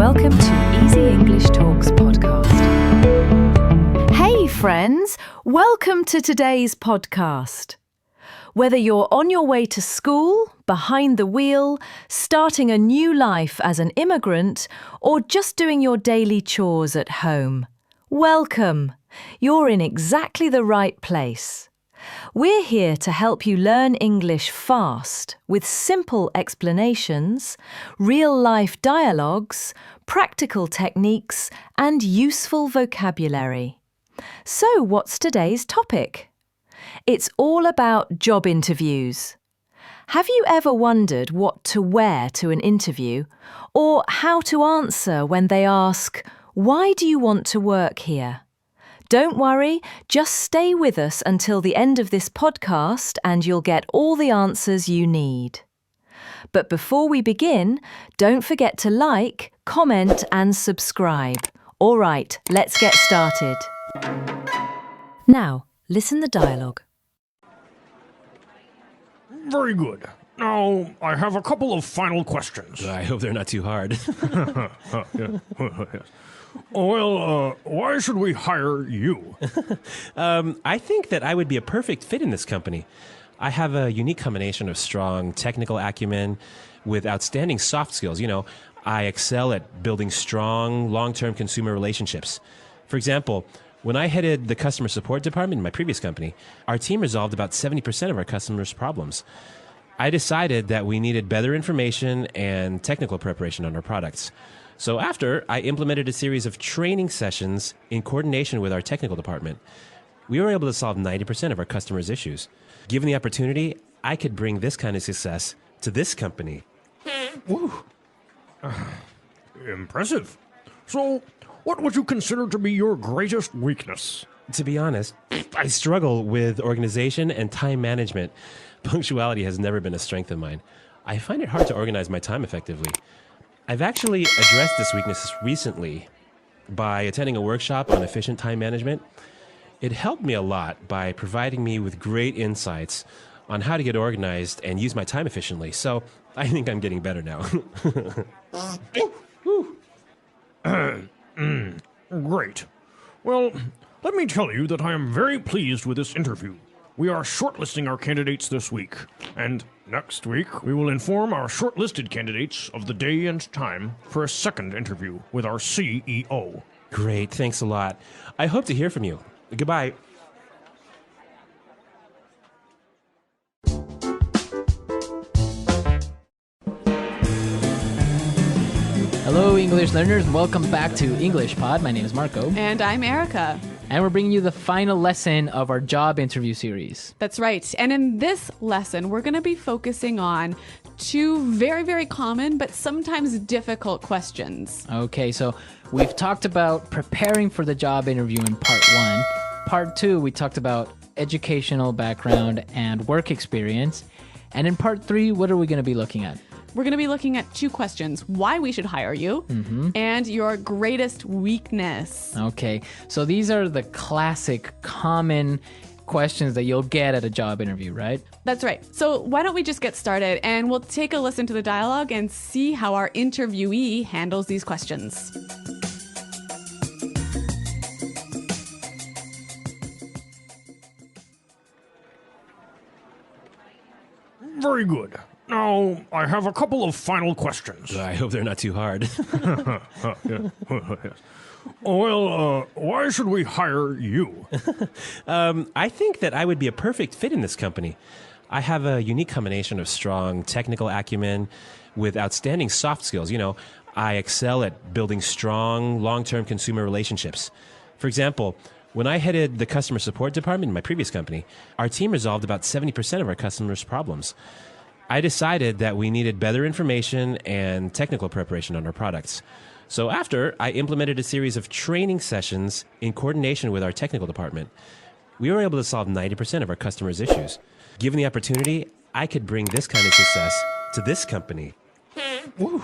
Welcome to Easy English Talks podcast. Hey friends, welcome to today's podcast. Whether you're on your way to school, behind the wheel, starting a new life as an immigrant, or just doing your daily chores at home, welcome. You're in exactly the right place. We're here to help you learn English fast with simple explanations, real-life dialogues, practical techniques, and useful vocabulary. So, what's today's topic? It's all about job interviews. Have you ever wondered what to wear to an interview, or how to answer when they ask, "Why do you want to work here?" Don't worry, just stay with us until the end of this podcast and you'll get all the answers you need. But before we begin, don't forget to like, comment and subscribe. All right, let's get started. Now, listen the dialogue. Very good. Now, I have a couple of final questions. I hope they're not too hard. Well, why should we hire you? I think that I would be a perfect fit in this company. I have a unique combination of strong technical acumen with outstanding soft skills. I excel at building strong, long-term consumer relationships. For example, when I headed the customer support department in my previous company, our team resolved about 70% of our customers' problems. I decided that we needed better information and technical preparation on our products. So after, I implemented a series of training sessions in coordination with our technical department. We were able to solve 90% of our customers' issues. Given the opportunity, I could bring this kind of success to this company. Woo. Impressive. So, what would you consider to be your greatest weakness? To be honest, I struggle with organization and time management. Punctuality has never been a strength of mine. I find it hard to organize my time effectively. I've actually addressed this weakness recently by attending a workshop on efficient time management. It helped me a lot by providing me with great insights on how to get organized and use my time efficiently. So I think I'm getting better now. Great. Well, let me tell you that I am very pleased with this interview. We are shortlisting our candidates this week, and next week we will inform our shortlisted candidates of the day and time for a second interview with our CEO. Great, thanks a lot. I hope to hear from you. Goodbye. Hello, English learners. Welcome back to English Pod. My name is Marco. And I'm Erica. And we're bringing you the final lesson of our job interview series. That's right. And in this lesson, we're going to be focusing on two very, very common but sometimes difficult questions. Okay, so we've talked about preparing for the job interview in part 1. Part 2, we talked about educational background and work experience. And in part 3, what are we going to be looking at? We're going to be looking at two questions: why we should hire you and your greatest weakness. Okay, so these are the classic, common questions that you'll get at a job interview, right? That's right. So why don't we just get started and we'll take a listen to the dialogue and see how our interviewee handles these questions. Very good. Now, I have a couple of final questions. I hope they're not too hard. Well, why should we hire you? I think that I would be a perfect fit in this company. I have a unique combination of strong technical acumen with outstanding soft skills. I excel at building strong, long-term consumer relationships. For example, when I headed the customer support department in my previous company, our team resolved about 70% of our customers' problems. I decided that we needed better information and technical preparation on our products. So after, I implemented a series of training sessions in coordination with our technical department. We were able to solve 90% of our customers' issues. Given the opportunity, I could bring this kind of success to this company. Woo.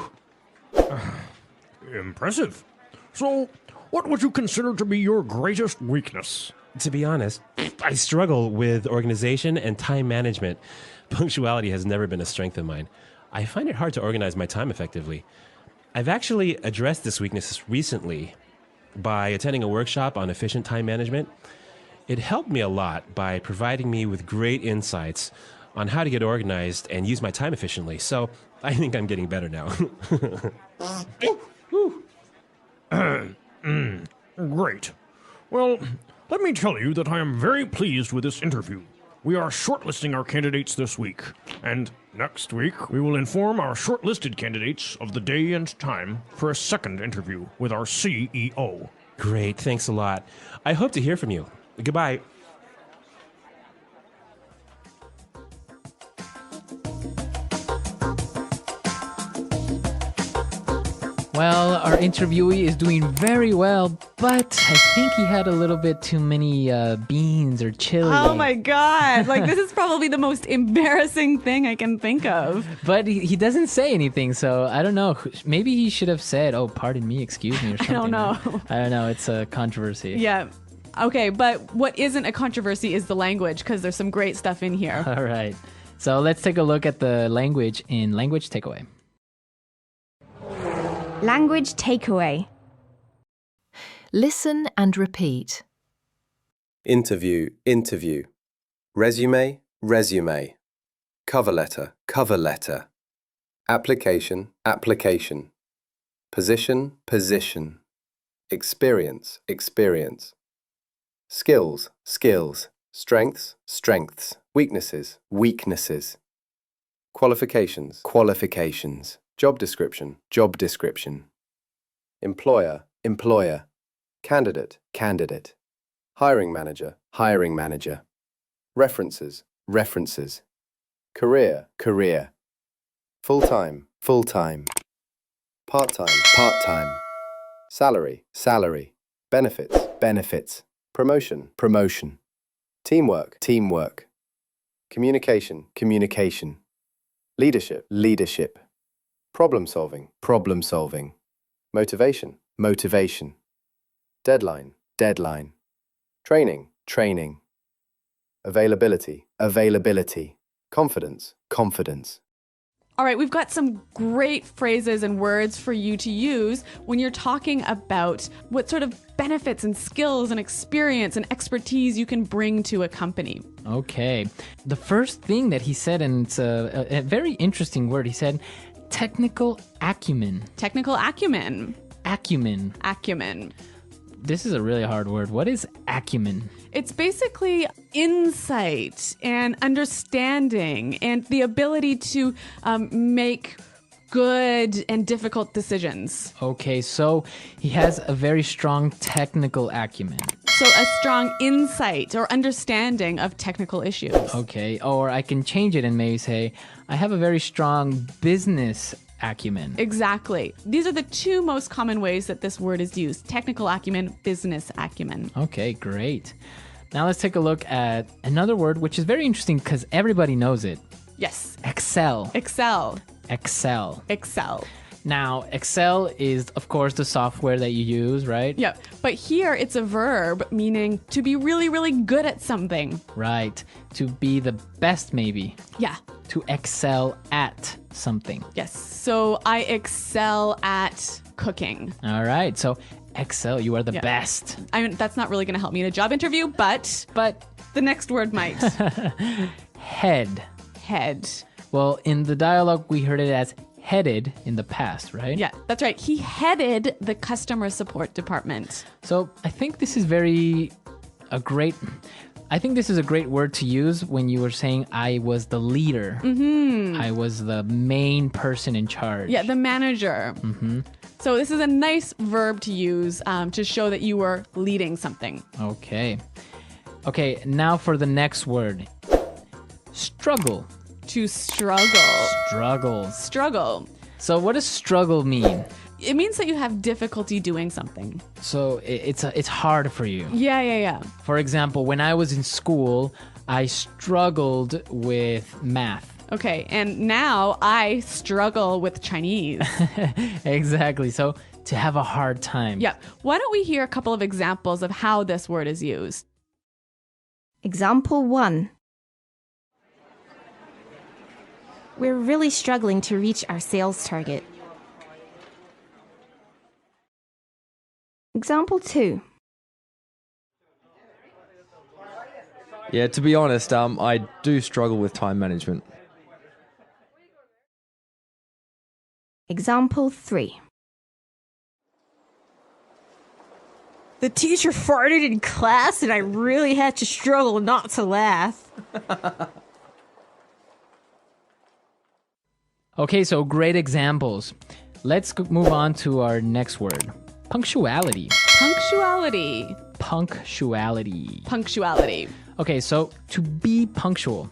Impressive. So, what would you consider to be your greatest weakness? To be honest, I struggle with organization and time management. Punctuality has never been a strength of mine. I find it hard to organize my time effectively. I've actually addressed this weakness recently by attending a workshop on efficient time management. It helped me a lot by providing me with great insights on how to get organized and use my time efficiently. So I think I'm getting better now. Great. Well, let me tell you that I am very pleased with this interview. We are shortlisting our candidates this week, and next week we will inform our shortlisted candidates of the day and time for a second interview with our CEO. Great, thanks a lot. I hope to hear from you. Goodbye. Well, our interviewee is doing very well, but I think he had a little bit too many beans or chili. Oh my God. Like, this is probably the most embarrassing thing I can think of. But he doesn't say anything, so I don't know. Maybe he should have said, "Oh, pardon me, excuse me," or something. I don't know. I don't know. It's a controversy. Yeah. Okay, but what isn't a controversy is the language, because there's some great stuff in here. All right. So let's take a look at the language in Language Takeaway. Language takeaway. Listen and repeat. Interview, interview. Resume, resume. Cover letter, cover letter. Application, application. Position, position. Experience, experience. Skills, skills. Strengths, strengths. Weaknesses, weaknesses. Qualifications, qualifications. Job description, job description. Employer, employer. Candidate, candidate. Hiring manager, hiring manager. References, references. Career, career. Full-time, full-time. Part-time, part-time. Salary, salary. Benefits, benefits. Promotion, promotion. Teamwork, teamwork. Communication, communication. Leadership, leadership. Problem solving, problem solving. Motivation, motivation. Deadline, deadline. Training, training. Availability, availability. Confidence, confidence. All right, we've got some great phrases and words for you to use when you're talking about what sort of benefits and skills and experience and expertise you can bring to a company. Okay. The first thing that he said, and it's a very interesting word, he said technical acumen. Technical acumen. Acumen. Acumen. This is a really hard word. What is acumen? It's basically insight and understanding and the ability to make good and difficult decisions. Okay, so he has a very strong technical acumen. So a strong insight or understanding of technical issues. Okay, or I can change it and maybe say, I have a very strong business acumen. Exactly. These are the two most common ways that this word is used. Technical acumen, business acumen. Okay, great. Now let's take a look at another word, which is very interesting because everybody knows it. Yes. Excel. Excel. Excel. Excel. Now, Excel is, of course, the software that you use, right? Yeah. But here it's a verb meaning to be really, really good at something. Right. To be the best, maybe. Yeah. To excel at something. Yes. So I excel at cooking. All right. So excel, you are the best. I mean, that's not really going to help me in a job interview, but the next word might. Head. Head. Well, in the dialogue, we heard it as headed in the past, right? Yeah, that's right. He headed the customer support department. So I think this is a great word to use when you were saying I was the leader. Mm-hmm. I was the main person in charge. Yeah, the manager. Mm-hmm. So this is a nice verb to use to show that you were leading something. Okay. Okay, now for the next word. Struggle. To struggle. Struggle. Struggle. So what does struggle mean? It means that you have difficulty doing something. So it's hard for you. Yeah. For example, when I was in school, I struggled with math. Okay, and now I struggle with Chinese. Exactly. So to have a hard time. Yeah. Why don't we hear a couple of examples of how this word is used? Example 1. We're really struggling to reach our sales target. Example 2. Yeah, to be honest, I do struggle with time management. Example 3. The teacher farted in class and I really had to struggle not to laugh. Okay, so great examples. Let's move on to our next word. Punctuality. Punctuality. Punctuality. Punctuality. Okay, so to be punctual.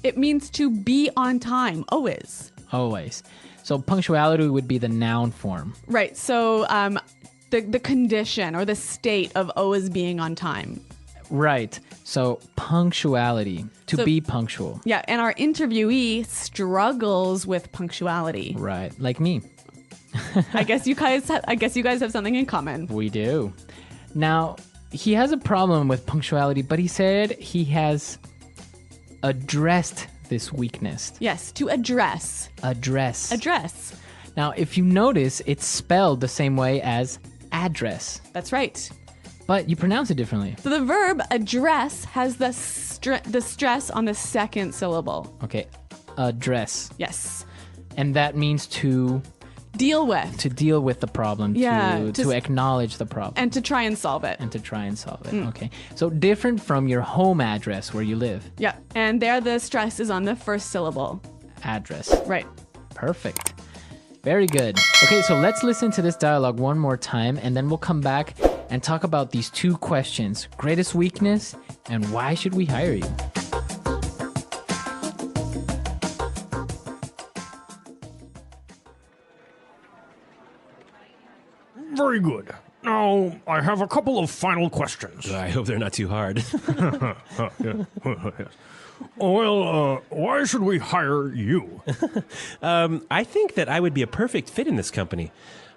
It means to be on time, always. Always. So punctuality would be the noun form. Right. So the condition or the state of always being on time. Right. So punctuality, to be punctual. Yeah, and our interviewee struggles with punctuality. Right. Like me. I guess you guys have something in common. We do. Now, he has a problem with punctuality, but he said he has addressed this weakness. Yes, to address. Address. Address. Now, if you notice, it's spelled the same way as address, That's right. but you pronounce it differently. So the verb address has the stress on the second syllable. Okay, address. Yes. And that means to Deal with. deal with the problem, Yeah, to acknowledge the problem. And to try and solve it. And to try and solve it. Okay. So different from your home address where you live. Yeah. And there the stress is on the first syllable. Address. Right. Perfect. Very good. Okay, so let's listen to this dialogue one more time and then we'll come back and talk about these two questions. Greatest weakness and why should we hire you? Very good. Now, I have a couple of final questions. I hope they're not too hard. Well, why should we hire you? I think that I would be a perfect fit in this company.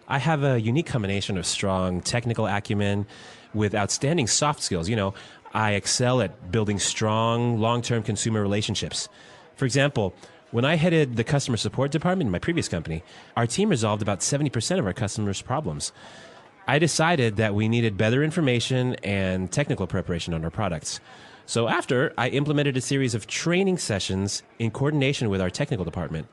I have a unique combination of strong technical acumen with outstanding soft skills. You know, I excel at building strong, long-term consumer relationships. For example, when I headed the customer support department in my previous company, our team resolved about 70% of our customers' problems. I decided that we needed better information and technical preparation on our products. So after, I implemented a series of training sessions in coordination with our technical department.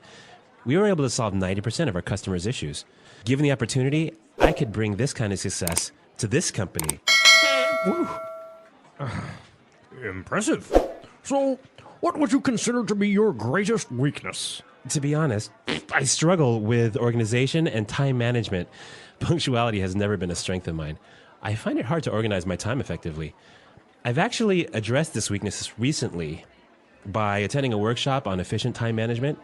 We were able to solve 90% of our customers' issues. Given the opportunity, I could bring this kind of success to this company. Impressive. So, what would you consider to be your greatest weakness? To be honest, I struggle with organization and time management. Punctuality has never been a strength of mine. I find it hard to organize my time effectively. I've actually addressed this weakness recently by attending a workshop on efficient time management.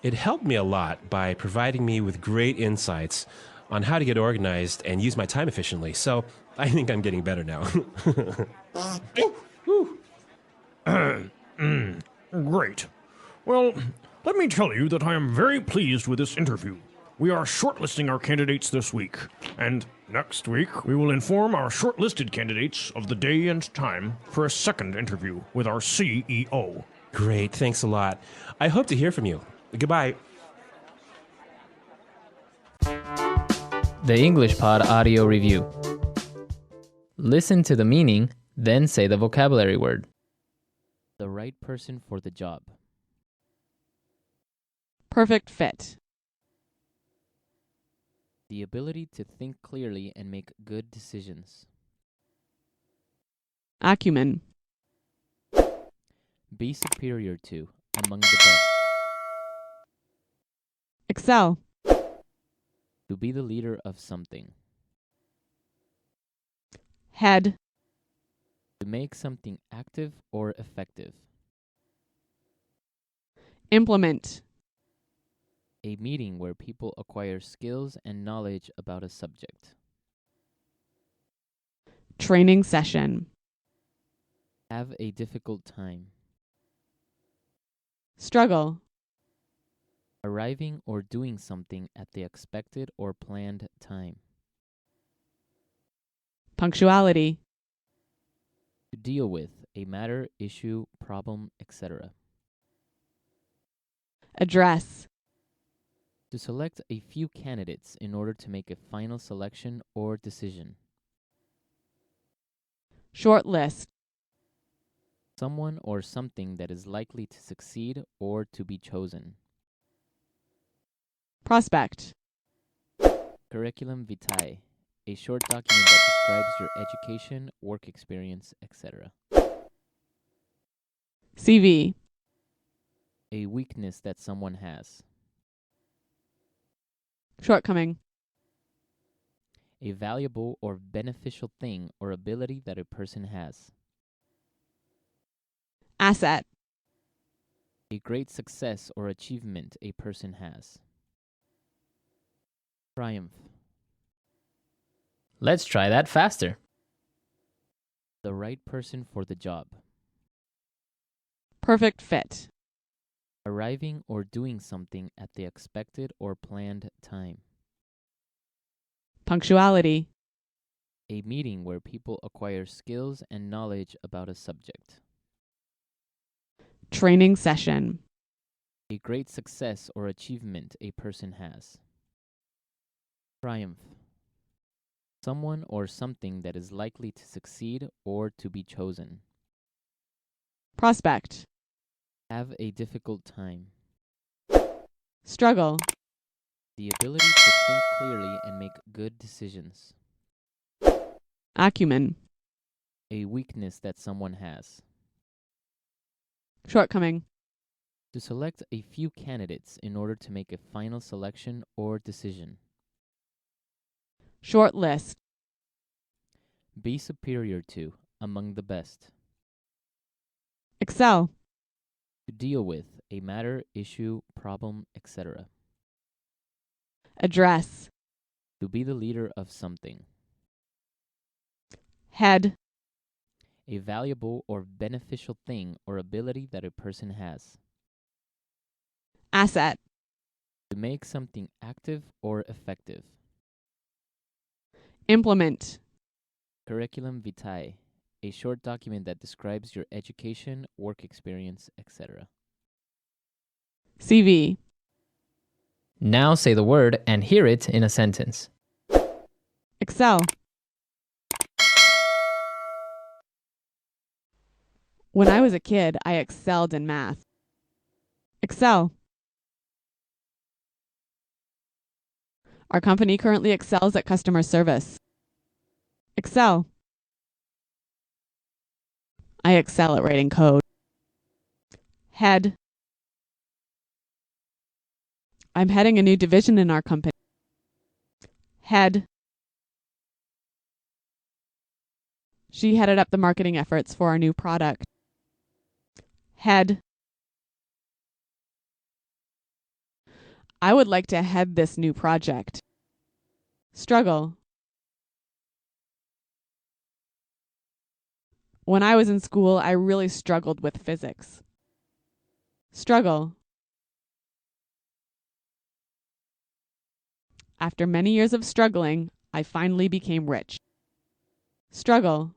It helped me a lot by providing me with great insights on how to get organized and use my time efficiently. So I think I'm getting better now. Great. Well, let me tell you that I am very pleased with this interview. We are shortlisting our candidates this week, and next week we will inform our shortlisted candidates of the day and time for a second interview with our CEO. Great, thanks a lot. I hope to hear from you. Goodbye. The English Pod Audio Review. Listen to the meaning, then say the vocabulary word. The right person for the job. Perfect fit. The ability to think clearly and make good decisions. Acumen. Be superior to, among the best. Excel. To be the leader of something. Head. To make something active or effective. Implement. A meeting where people acquire skills and knowledge about a subject. Training session. Have a difficult time. Struggle. Arriving or doing something at the expected or planned time. Punctuality. To deal with a matter, issue, problem, etc. Address. To select a few candidates in order to make a final selection or decision. Short list. Someone or something that is likely to succeed or to be chosen. Prospect. Curriculum vitae, a short document that describes your education, work experience, etc. CV. A weakness that someone has. Shortcoming. A valuable or beneficial thing or ability that a person has. Asset. A great success or achievement a person has. Triumph. Let's try that faster. The right person for the job. Perfect fit. Arriving or doing something at the expected or planned time. Punctuality. A meeting where people acquire skills and knowledge about a subject. Training session. A great success or achievement a person has. Triumph. Someone or something that is likely to succeed or to be chosen. Prospect. Have a difficult time. Struggle. The ability to think clearly and make good decisions. Acumen. A weakness that someone has. Shortcoming. To select a few candidates in order to make a final selection or decision. Short list. Be superior to, among the best. Excel. To deal with, a matter, issue, problem, etc. Address. To be the leader of something. Head. A valuable or beneficial thing or ability that a person has. Asset. To make something active or effective. Implement. Curriculum vitae, a short document that describes your education, work experience, etc. CV. Now say the word and hear it in a sentence. Excel. When I was a kid, I excelled in math. Excel. Our company currently excels at customer service. Excel. I excel at writing code. Head. I'm heading a new division in our company. Head. She headed up the marketing efforts for our new product. Head. I would like to head this new project. Struggle. When I was in school, I really struggled with physics. Struggle. After many years of struggling, I finally became rich. Struggle.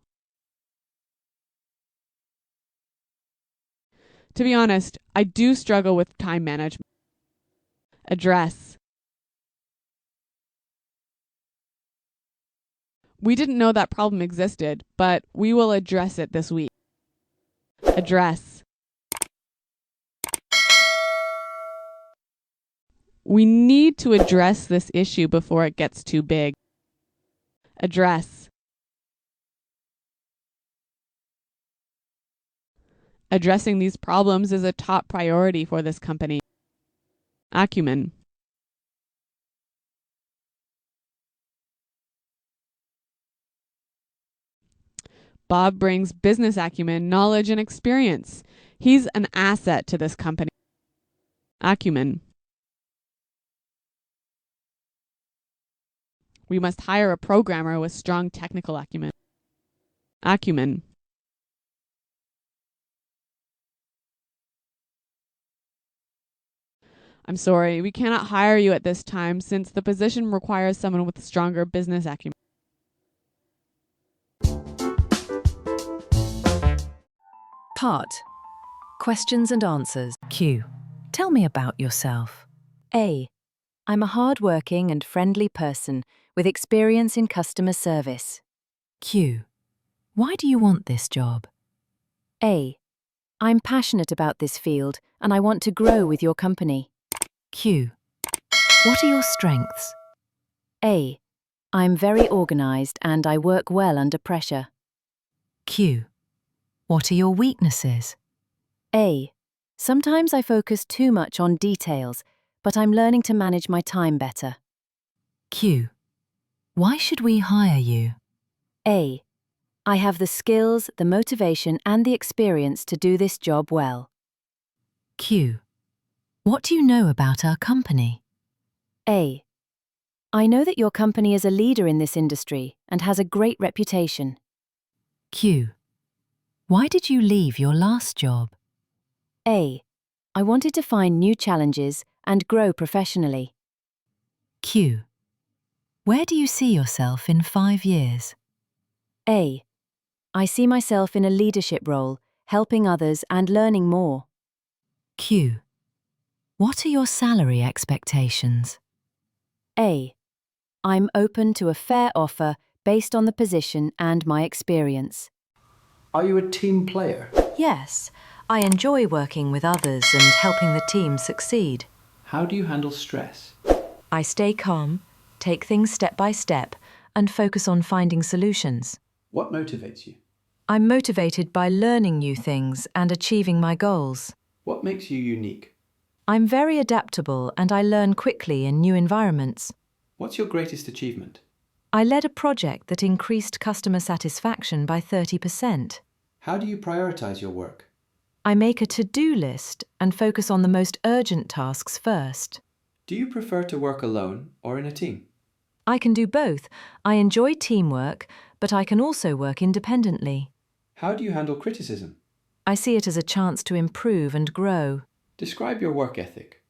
To be honest, I do struggle with time management. Address. We didn't know that problem existed, but we will address it this week. Address. We need to address this issue before it gets too big. Address. Addressing these problems is a top priority for this company. Acumen. Bob brings business acumen, knowledge, and experience. He's an asset to this company. Acumen. We must hire a programmer with strong technical acumen. Acumen. I'm sorry, we cannot hire you at this time since the position requires someone with stronger business acumen. Part. Questions and answers. Q. Tell me about yourself. A. I'm a hard-working and friendly person with experience in customer service. Q. Why do you want this job? A. I'm passionate about this field and I want to grow with your company. Q. What are your strengths? A. I'm very organized and I work well under pressure. Q. What are your weaknesses? A. Sometimes I focus too much on details, but I'm learning to manage my time better. Q. Why should we hire you? A. I have the skills, the motivation, and the experience to do this job well. Q. What do you know about our company? A. I know that your company is a leader in this industry and has a great reputation. Q. Why did you leave your last job? A. I wanted to find new challenges and grow professionally. Q. Where do you see yourself in 5 years? A. I see myself in a leadership role, helping others and learning more. Q. What are your salary expectations? A. I'm open to a fair offer based on the position and my experience. Are you a team player? Yes, I enjoy working with others and helping the team succeed. How do you handle stress? I stay calm, take things step by step, and focus on finding solutions. What motivates you? I'm motivated by learning new things and achieving my goals. What makes you unique? I'm very adaptable and I learn quickly in new environments. What's your greatest achievement? I led a project that increased customer satisfaction by 30%. How do you prioritize your work? I make a to-do list and focus on the most urgent tasks first. Do you prefer to work alone or in a team? I can do both. I enjoy teamwork, but I can also work independently. How do you handle criticism? I see it as a chance to improve and grow. Describe your work ethic.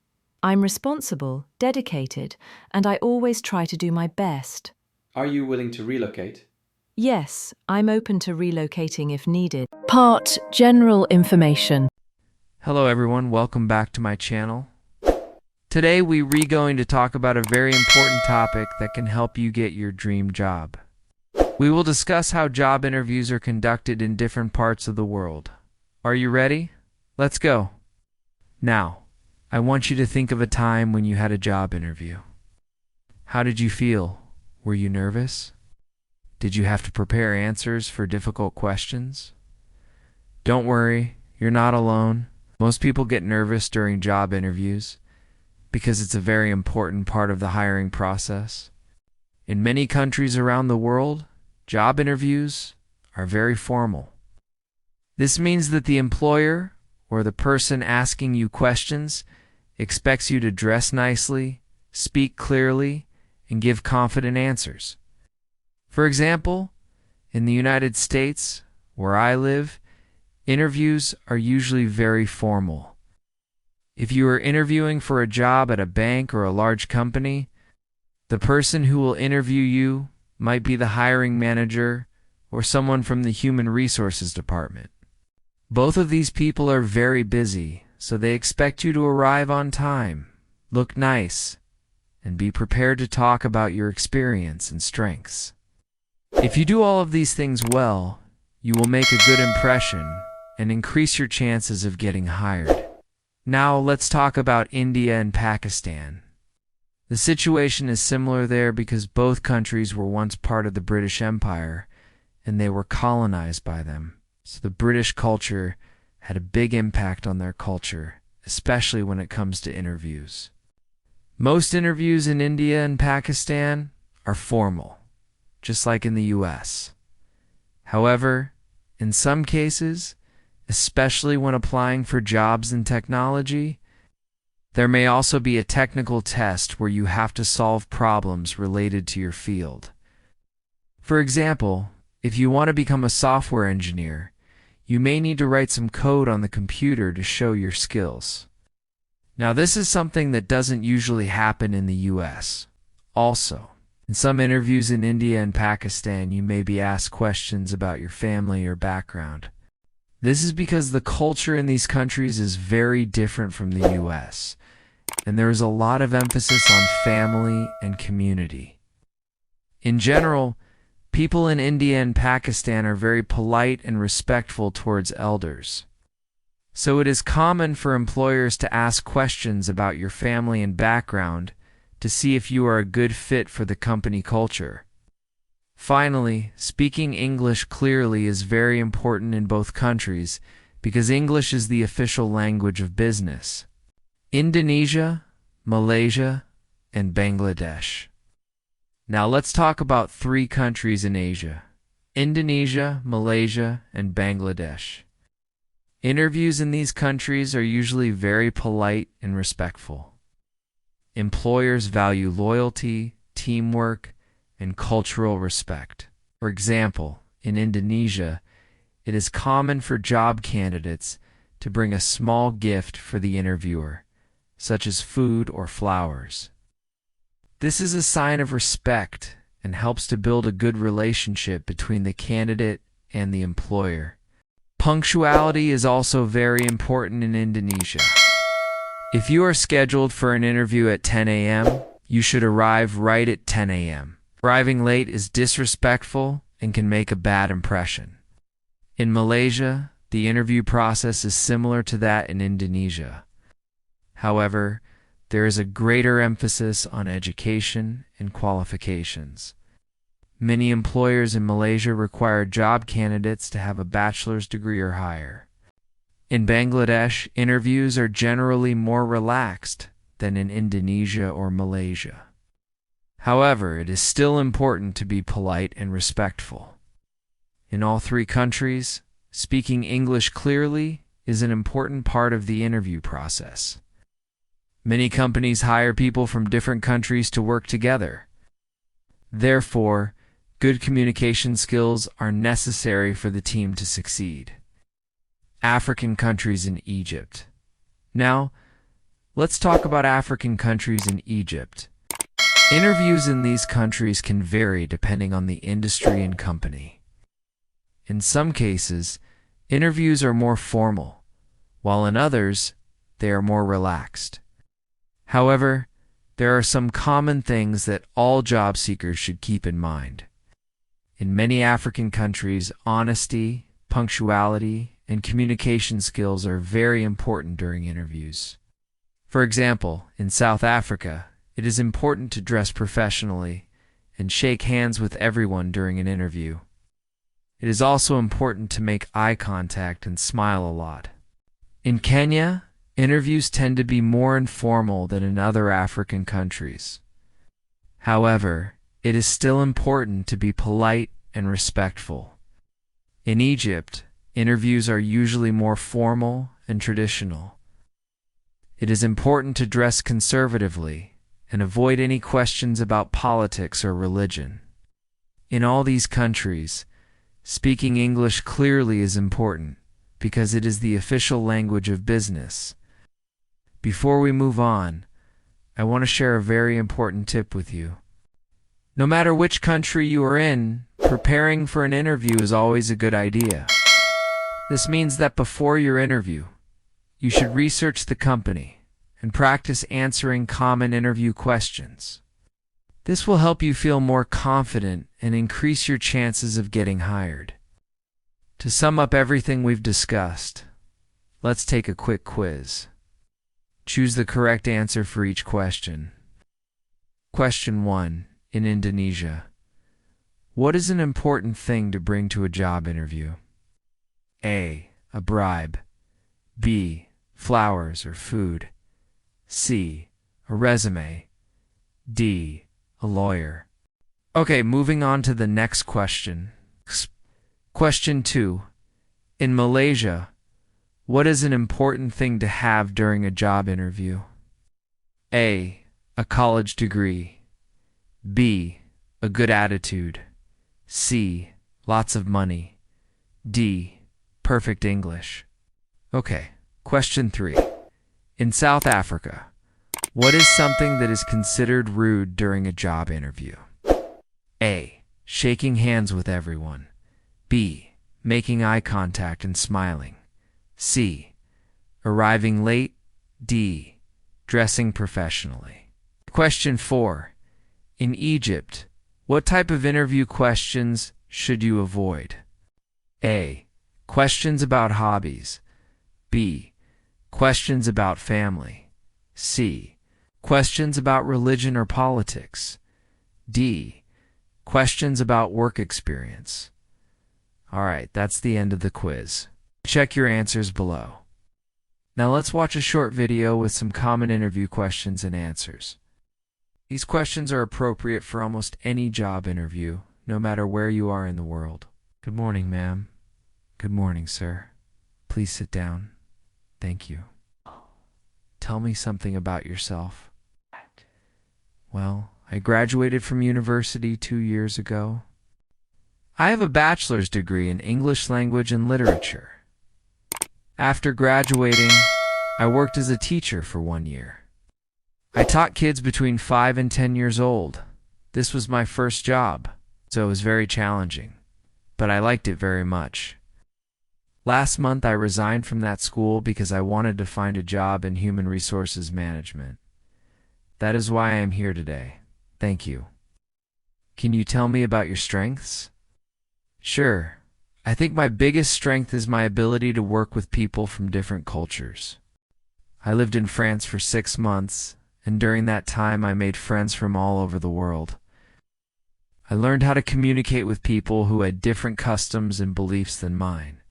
I'm responsible, dedicated, and I always try to do my best. Are you willing to relocate? Yes, I'm open to relocating if needed. Part General Information. Hello everyone, welcome back to my channel. Today we're going to talk about a very important topic that can help you get your dream job. We will discuss how job interviews are conducted in different parts of the world. Are you ready? Let's go. Now, I want you to think of a time when you had a job interview. How did you feel? Were you nervous? Did you have to prepare answers for difficult questions? Don't worry, you're not alone. Most people get nervous during job interviews because it's a very important part of the hiring process. In many countries around the world, job interviews are very formal. This means that the employer or the person asking you questions expects you to dress nicely, speak clearly, and give confident answers. For example, in the United States, where I live, interviews are usually very formal. If you are interviewing for a job at a bank or a large company, the person who will interview you might be the hiring manager or someone from the human resources department. Both of these people are very busy, so they expect you to arrive on time, look nice, and be prepared to talk about your experience and strengths. If you do all of these things well, you will make a good impression and increase your chances of getting hired. Now let's talk about India and Pakistan. The situation is similar there because both countries were once part of the British Empire and they were colonized by them. So the British culture had a big impact on their culture, especially when it comes to interviews. Most interviews in India and Pakistan are formal, just like in the US. However, in some cases, especially when applying for jobs in technology, there may also be a technical test where you have to solve problems related to your field. For example, if you want to become a software engineer, you may need to write some code on the computer to show your skills. Now, this is something that doesn't usually happen in the US. Also, in some interviews in India and Pakistan, you may be asked questions about your family or background. This is because the culture in these countries is very different from the US, and there is a lot of emphasis on family and community. In general, People in India and Pakistan are very polite and respectful towards elders. So it is common for employers to ask questions about your family and background to see if you are a good fit for the company culture. Finally, speaking English clearly is very important in both countries because English is the official language of business. Indonesia, Malaysia, and Bangladesh. Now let's talk about 3 countries in Asia: Indonesia, Malaysia, and Bangladesh. Interviews in these countries are usually very polite and respectful. Employers value loyalty, teamwork, and cultural respect. For example, in Indonesia, it is common for job candidates to bring a small gift for the interviewer, such as food or flowers. This is a sign of respect and helps to build a good relationship between the candidate and the employer. Punctuality is also very important in Indonesia. If you are scheduled for an interview at 10 a.m., you should arrive right at 10 a.m. Arriving late is disrespectful and can make a bad impression. In Malaysia, the interview process is similar to that in Indonesia. However, there is a greater emphasis on education and qualifications. Many employers in Malaysia require job candidates to have a bachelor's degree or higher. In Bangladesh, interviews are generally more relaxed than in Indonesia or Malaysia. However, it is still important to be polite and respectful. In all 3 countries, speaking English clearly is an important part of the interview process. Many companies hire people from different countries to work together. Therefore, good communication skills are necessary for the team to succeed. African countries in Egypt. Now, let's talk about African countries in Egypt. Interviews in these countries can vary depending on the industry and company. In some cases, interviews are more formal, while in others, they are more relaxed. However, there are some common things that all job seekers should keep in mind. In many African countries, honesty, punctuality, and communication skills are very important during interviews. For example, in South Africa, it is important to dress professionally and shake hands with everyone during an interview. It is also important to make eye contact and smile a lot. In Kenya, interviews tend to be more informal than in other African countries. However, it is still important to be polite and respectful. In Egypt, interviews are usually more formal and traditional. It is important to dress conservatively and avoid any questions about politics or religion. In all these countries, speaking English clearly is important because it is the official language of business. Before we move on, I want to share a very important tip with you. No matter which country you are in, preparing for an interview is always a good idea. This means that before your interview, you should research the company and practice answering common interview questions. This will help you feel more confident and increase your chances of getting hired. To sum up everything we've discussed, let's take a quick quiz. Choose the correct answer for each question. Question 1. In Indonesia, what is an important thing to bring to a job interview? A. A bribe. B. Flowers or food. C. A resume. D. A lawyer. Okay, moving on to the next question. Question 2. In Malaysia, what is an important thing to have during a job interview? A. A college degree. B. A good attitude. C. Lots of money. D. Perfect English. Okay, question 3. In South Africa, what is something that is considered rude during a job interview? A. Shaking hands with everyone. B. Making eye contact and smiling. C. Arriving late. D. Dressing professionally. Question 4. In Egypt, What type of interview questions should you avoid? A. Questions about hobbies. B. Questions about family. C. Questions about religion or politics. D. Questions about work experience. All right, that's the end of the quiz. Check your answers below. Now let's watch a short video with some common interview questions and answers. These questions are appropriate for almost any job interview, no matter where you are in the world. Good morning, ma'am. Good morning, sir. Please sit down. Thank you. Tell me something about yourself. Well, I graduated from university 2 years ago. I have a bachelor's degree in English language and literature. After graduating, I worked as a teacher for 1 year. I taught kids between 5 and 10 years old. This was my first job, so it was very challenging, but I liked it very much. Last month, I resigned from that school because I wanted to find a job in human resources management. That is why I am here today. Thank you. Can you tell me about your strengths? Sure. I think my biggest strength is my ability to work with people from different cultures. I lived in France for 6 months, and during that time I made friends from all over the world. I learned how to communicate with people who had different customs and beliefs than mine.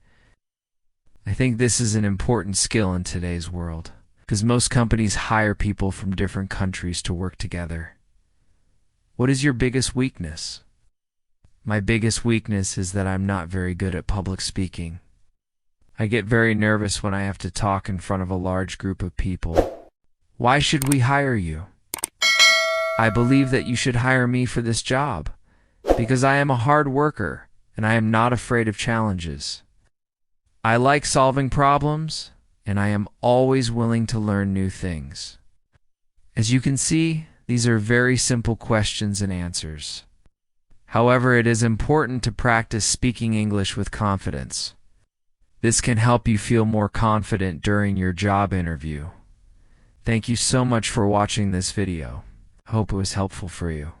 I think this is an important skill in today's world, because most companies hire people from different countries to work together. What is your biggest weakness? My biggest weakness is that I'm not very good at public speaking. I get very nervous when I have to talk in front of a large group of people. Why should we hire you? I believe that you should hire me for this job, because I am a hard worker and I am not afraid of challenges. I like solving problems, and I am always willing to learn new things. As you can see, these are very simple questions and answers. However, it is important to practice speaking English with confidence. This can help you feel more confident during your job interview. Thank you so much for watching this video. I hope it was helpful for you.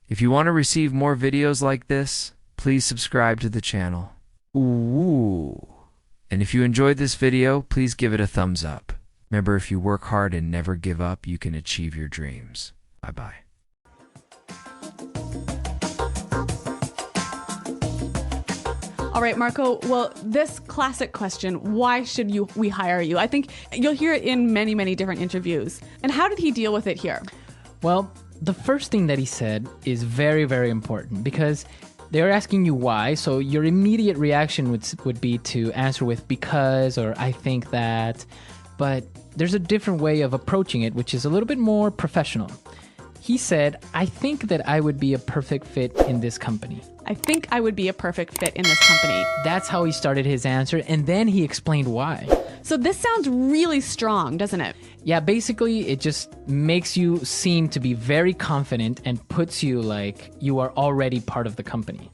If you want to receive more videos like this, please subscribe to the channel. Ooh. And if you enjoyed this video, please give it a thumbs up. Remember, if you work hard and never give up, you can achieve your dreams. Bye-bye. All right, Marco. Well, this classic question, why should we hire you? I think you'll hear it in many, many different interviews. And how did he deal with it here? Well, the first thing that he said is very, very important because they're asking you why, so your immediate reaction would be to answer with because or I think that, but there's a different way of approaching it, which is a little bit more professional. He said, I think that I would be a perfect fit in this company. I think I would be a perfect fit in this company. That's how he started his answer, and then he explained why. So this sounds really strong, doesn't it? Yeah, basically, it just makes you seem to be very confident and puts you like you are already part of the company.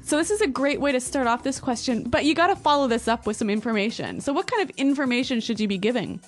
So this is a great way to start off this question, but you got to follow this up with some information. So what kind of information should you be giving?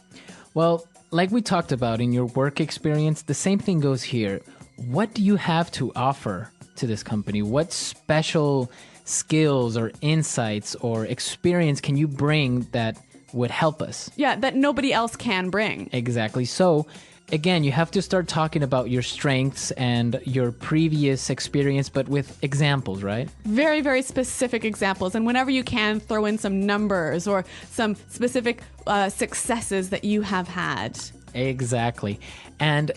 Well, like we talked about in your work experience, the same thing goes here. What do you have to offer to this company? What special skills or insights or experience can you bring that would help us? Yeah, that nobody else can bring. Exactly. So again, you have to start talking about your strengths and your previous experience, but with examples, right? Very, very specific examples. And whenever you can, throw in some numbers or some specific successes that you have had. Exactly. And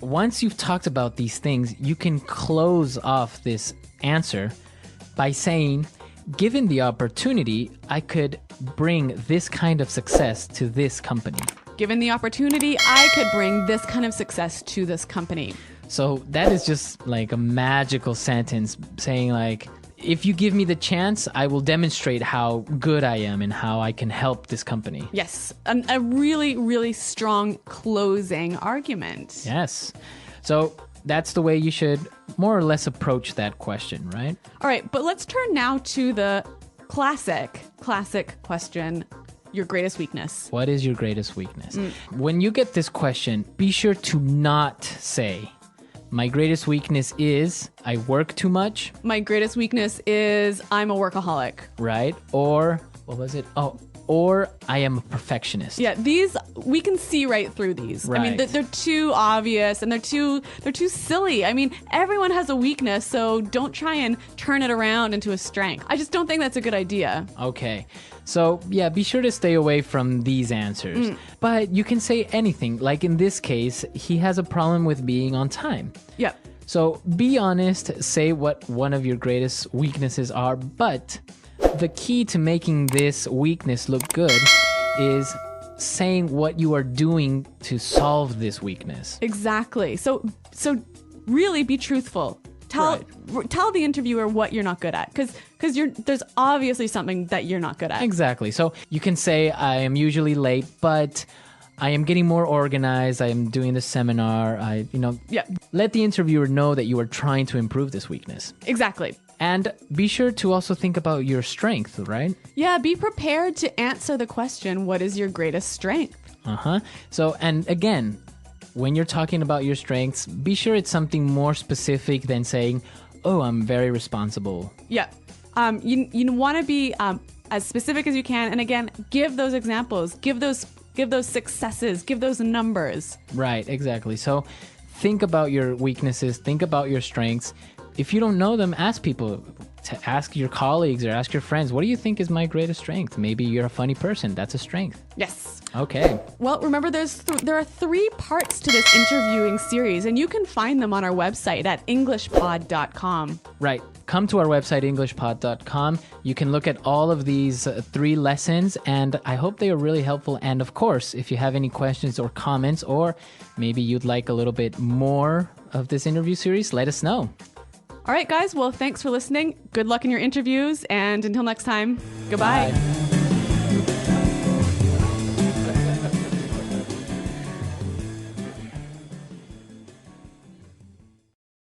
once you've talked about these things, you can close off this answer by saying, given the opportunity, I could bring this kind of success to this company. Given the opportunity, I could bring this kind of success to this company. So that is just like a magical sentence saying like, if you give me the chance, I will demonstrate how good I am and how I can help this company. Yes, a really, really strong closing argument. Yes. So that's the way you should more or less approach that question, right? All right, but let's turn now to the classic question, your greatest weakness. What is your greatest weakness? When you get this question, be sure to not say, My greatest weakness is I work too much. My greatest weakness is I'm a workaholic. Right? Or, what was it? Oh, or I am a perfectionist. Yeah, these we can see right through these. I mean, Right. they're too obvious and they're too silly. I mean, everyone has a weakness, so don't try and turn it around into a strength. I just don't think that's a good idea. Okay. So, yeah, be sure to stay away from these answers. But you can say anything. Like in this case, he has a problem with being on time. Yep. So be honest, say what one of your greatest weaknesses are, but the key to making this weakness look good is saying what you are doing to solve this weakness. Exactly. So really be truthful. Tell the interviewer what you're not good at, because there's obviously something that you're not good at. Exactly. So you can say, I am usually late, but I am getting more organized. I am doing the seminar. Let the interviewer know that you are trying to improve this weakness. Exactly. And be sure to also think about your strength, right? Yeah, be prepared to answer the question, what is your greatest strength? So, and again, when you're talking about your strengths, be sure it's something more specific than saying, oh, I'm very responsible. Yeah. You want to be as specific as you can. And again, give those examples, give those successes, give those numbers. Right, exactly. So think about your weaknesses, think about your strengths. If you don't know them, ask people, to ask your colleagues or ask your friends, what do you think is my greatest strength? Maybe you're a funny person. That's a strength. Yes. Okay. Well, remember, there are 3 parts to this interviewing series, and you can find them on our website at englishpod.com. Right. Come to our website, englishpod.com. You can look at all of these 3 lessons, and I hope they are really helpful. And of course, if you have any questions or comments, or maybe you'd like a little bit more of this interview series, let us know. All right, guys. Well, thanks for listening. Good luck in your interviews, and until next time, goodbye. Bye.